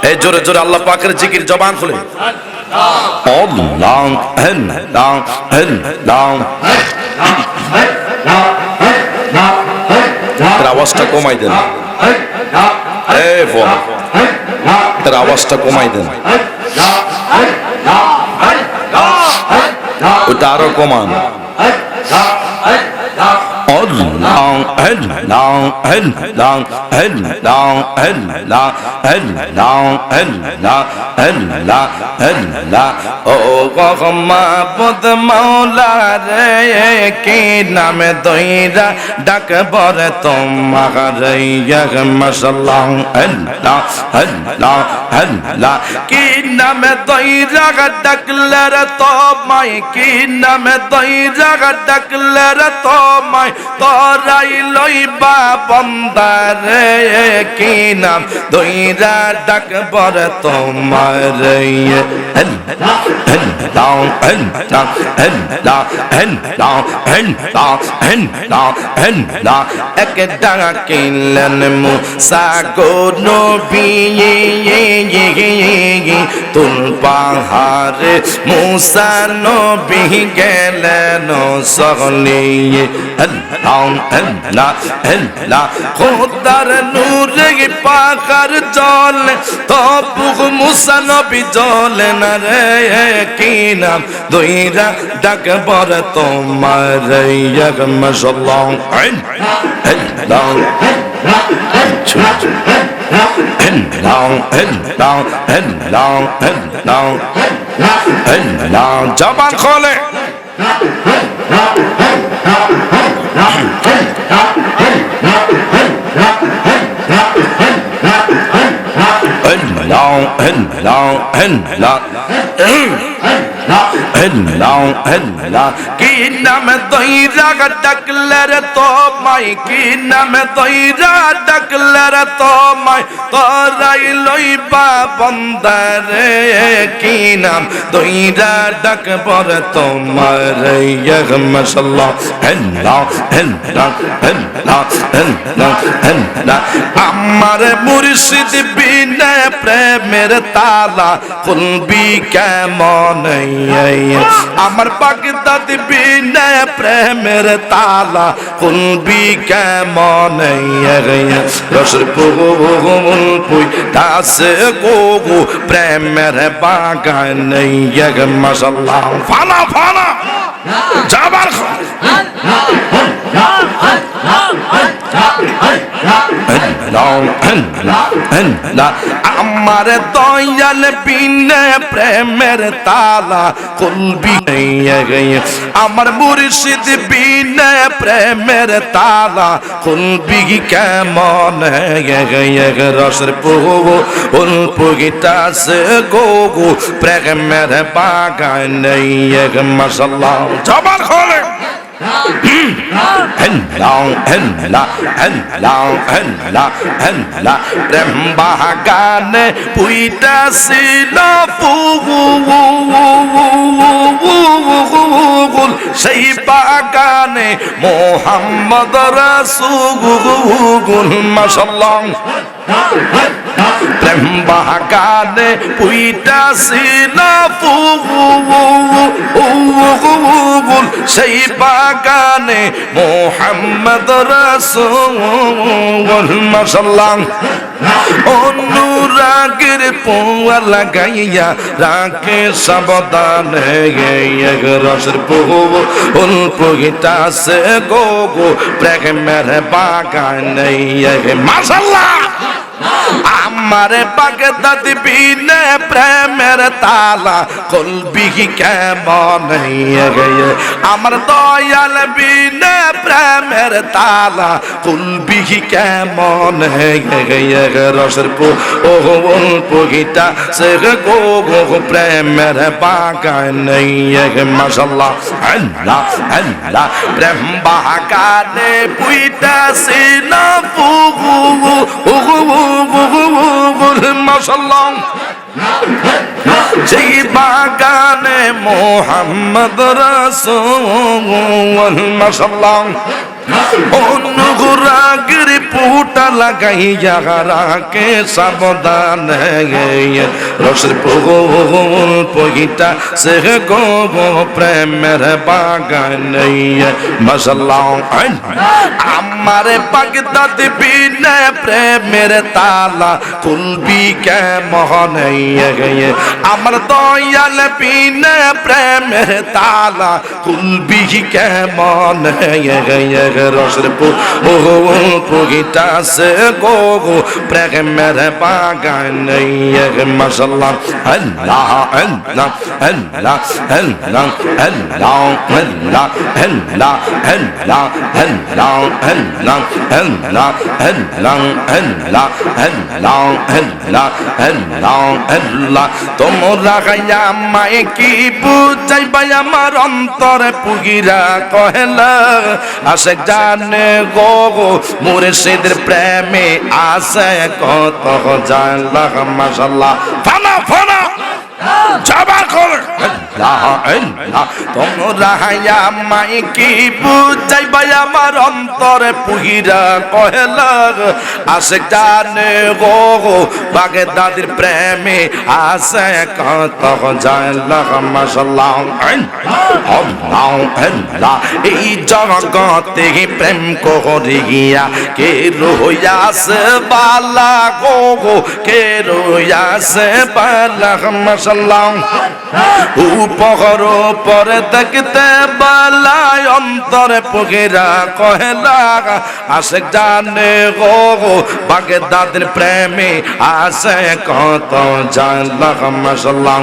এই জোরে জোরে আল্লাহ পাকের জিকির জবান খুলে আওয়াজটা কমাই দেন, তার আওয়াজটা কমাই দেন, ওটা আরো কমান। মাহবুদ মৌলা রে কি নামে দইরা ডাক বরে তোমার মাশাআল্লাহ কি নামে দইরা ডাকলে রে তোমায়, কি নামে দইরা ডাকলে রে তোমায় তোরাই লইবা বন্দারে কি নাম দইরা ডাক বরে তোমার এক ডাকিলেন মুসা গো নবী তুল পাহাড়ে মুসা নবী গেলেন সগলিয়ে খোদার নূরে পাখার জল তবু মুসা নবী জলে না রে কি নাম দইরা ডাক বরে তোমার মাশাআল্লাহ জবান খোলে কি নামে দইরা ডাকলে রে তোমায়, কি নামে দইরা ডাকলে রে তোমায় তোরাই লইবা বন্দারে কি নাম দইরা ডাক বরে তোমার মাশাআল্লাহ আমার মুর্শিদ বিনা প্রেমের তালা খুলবি কেমন, আমার বাগদাদ বিনা প্রেমের তালা খুলবি কেমন, রসের পুই দাসে গো প্রেমের বাগান মাশাআল্লাহ ফানা ফানা যাবার আমার দয়াল বিনা প্রেমের তালা খুলবি, আমার মুর্শিদ বিনা প্রেমের তালা খুলবি কেমন, রসের পুগিটাছে গো প্রেমের বাগান মাশাআল্লাহ জবান খোলে প্রেম বাগানে পুইটা ছিল ফুল, সেই বাগানে মোহাম্মদ রাসূল মাশাআল্লাহ প্রেম বাগানে পুইটা ছিল ফুল, সেই বাগানে মোহাম্মদ রাসূল মাশাআল্লাহ অনুরাগের পোয়া লাগাইয়া রাখে সাবধানে রসের ফুল পুইটাছে গো প্রেমের বাগানে মাশাআল্লাহ আমারে বাগদাদ বিনে প্রেমের তালা খুলবি কেমন গে আমার দয়াল বিনে প্রেমের তালা খুলবি কেমন গে রসের পুগিটা সে গো গো প্রেমের বাগান মাশাআল্লাহ আল্লাহ আল্লাহ প্রেম বাগানে পুইটা সিনা পুগু মাশাআল্লাহ যেই বাগানে মোহাম্মদ রাসূল মাশাআল্লাহ অনুগুরাগের পুটা লাগাইয়া রাকে সাবধান রসের ফুল পগিটা সে গো গো প্রেমের বাগান মাশাআল্লাহ আমার বাগদাদ বিনে প্রেমের তালা খুলবি কেমন আমার দয়াল বিনে প্রেমের তালা খুলবি কেমন রসের পুগিটা সে গো গো প্রেমের বাগান মাশাআল্লাহ আল্লাহ আল্লাহ আল্লাহ আল্লাহ আল্লাহ আল্লাহ আল্লাহ আল্লাহ আল্লাহ আল্লাহ আল্লাহ আল্লাহ আল্লাহ আল্লাহ আল্লাহ আল্লাহ আল্লাহ তোমরা গায়া মায়ে কি বুঝাইবা আমার অন্তরে পুগিরা কহেলা আসে জানে গো গো মুর্শিদের প্রেমে আসে কত জানলা মাশাআল্লাহ ফানা ফানা জবা করে তোমরা হায়া মাই কি বুঝাইবা আমার অন্তরে পুহিরা কহেলা আসে জানে গো গো বাগদাদের প্রেমে আসে কত জানলা মাশাআল্লাহ এই জগতে প্রেম করিয়া কে রইয়াছে বালা গো গো কে রইয়াছে বালা মাশাআল্লাহ উপর পরে দেখতে বালাই অন্তরে পুগিরা কহেলা আসে জানে গো গো বাগদাদের প্রেমে আসে কত জানলা মাশাআল্লাহ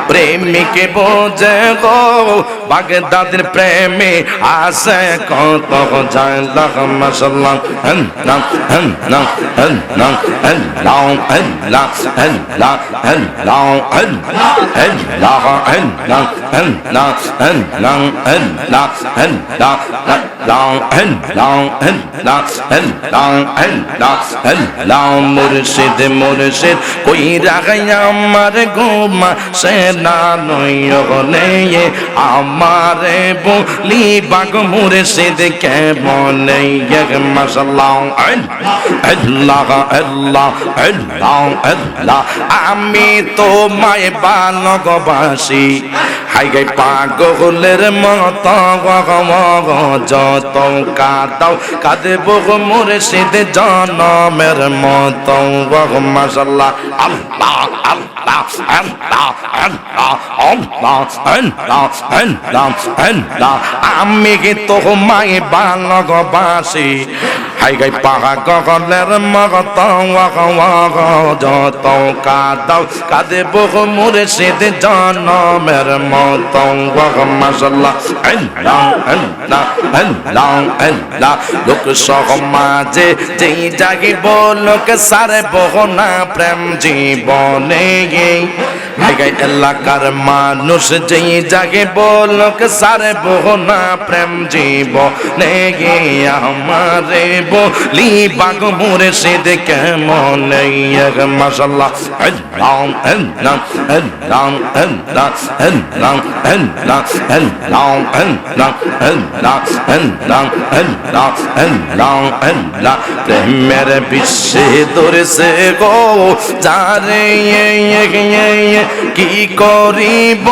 প্রেমিকে বোঝে গো বাগদাদের প্রেমে আসে কত জানলা মাশাআল্লাহ মুর্শিদ মুর্শিদ কই রাগাইয়া আমার গোমা সে না নয়নে আমারে বলি বাগ মুর্শিদ কেমন মাশাআল্লাহ আল্লাহ আল্লাহ আল্লাহ আল্লাহ আমি তোমায় ভালোবাসি হাই গাই পাগলের মত যত কাঁদাও কাঁদব মুর্শিদ জনমের মত মাশাআল্লাহ আল্লাহ আল্লাহ আল্লাহ আল্লাহ আল্লাহ আল্লাহ আল্লাহ আল্লাহ আমি কি তোমায় ভালোবাসি হাই গাই পাগলের মত যত কাঁদাও কাঁদব মুর্শিদ জনমের মত মাশাআল্লাহ আল্লাহ আল্লাহ আল্লাহ আল্লাহ লোক সমাজে যেই জাগিব লোক সারে বহনা প্রেম জীবনে এলাকার মানুষ যেই জাগিব লোক সারে বহনা প্রেম জীবনে আমারে বলি বাগ মুর্শিদ কেমন মাশাআল্লাহ আল্লাহ আল্লাহ আল্লাহ আল্লাহ আল্লাহ আল্লাহ আল্লাহ আল্লাহ আল্লাহ আল্লাহ আল্লাহ আল্লাহ আল্লাহ প্রেমের বিশ্বে দরছে গো যারে কি করিব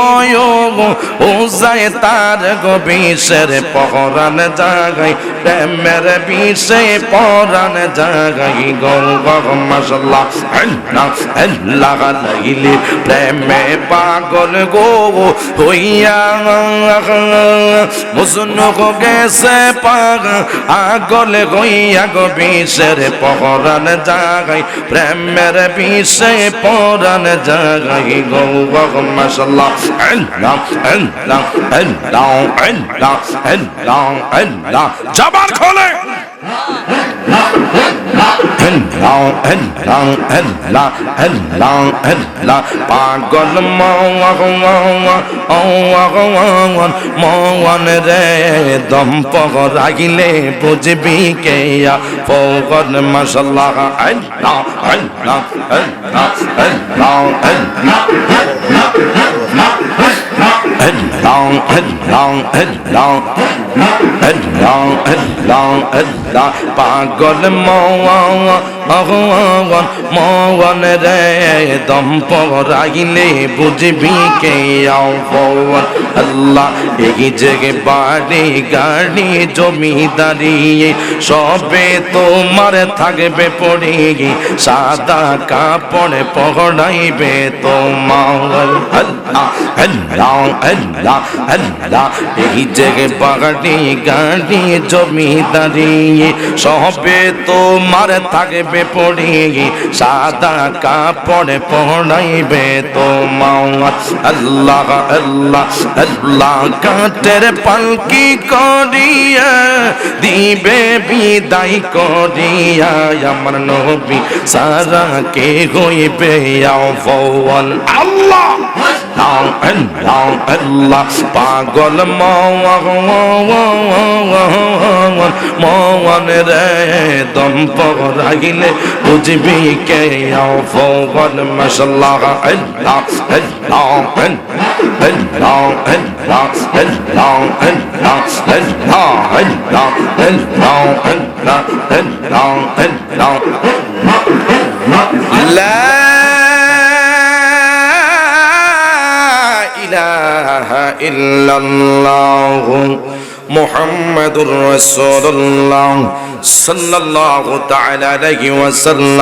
ও যায় তার গবিষের পরাণ জাগাই প্রেমের বিষে পরাণ জাগাই গো মাশাআল্লাহ আল্লাহ আল্লাহ লাইলি প্রেমে পাগল গো হইয়া মুজনু গেছে পাগল হইয়া গবিষের পরাণ জাগাই প্রেমের বিষে পরাণ জাগাই গো মাশাআল্লাহ আল্লাহ আল্লাহ আল্লাহ আল্লাহ আল্লাহ আল্লাহ জবান খোলে পাগল মন রে দম পগরাইলে বুঝবি কে ফগর মাশাআল্লাহ আল্লাহ আল্লাহ আল্লাহ আল্লাহ পাগল মন রে দম পরাইলে বুঝবি কে আল্লাহ এই জেগে বাড়ি গাড়ি জমিদারি সবে তোমার থাকবে পড়ে সাদা কাপড় পড়াইবে তোমার আল্লাহ আল্লাহ আল্লাহ আল্লাহ এই জেগে বাড়ি গাড়ি জমিদারি সবে তোমার থাকবে পড়ে সাদা কাপড় পড়াইবে তোমার আল্লাহ আল্লাহ আল্লাহ কাটের পালকি করিয়া দিবে বিদায় করিয়া আমার নবী সারা কে হইবে আফওয়াল আল্লাহ আল্লাহ আল্লাহ পাগল মন রে দম পরাইলে বুঝবি কে আফওয়াল মাশাআল্লাহ আল্লাহ আল্লাহ আল্লাহ আল্লাহ আল্লাহ আল্লাহ আল্লাহ আল্লাহ আল্লাহ আল্লাহ লা ইলাহা ইল্লাল্লাহ মুহাম্মাদুর রাসূলুল্লাহ সাল্লাল্লাহু তাআলা আলাইহি ওয়াসাল্লাম।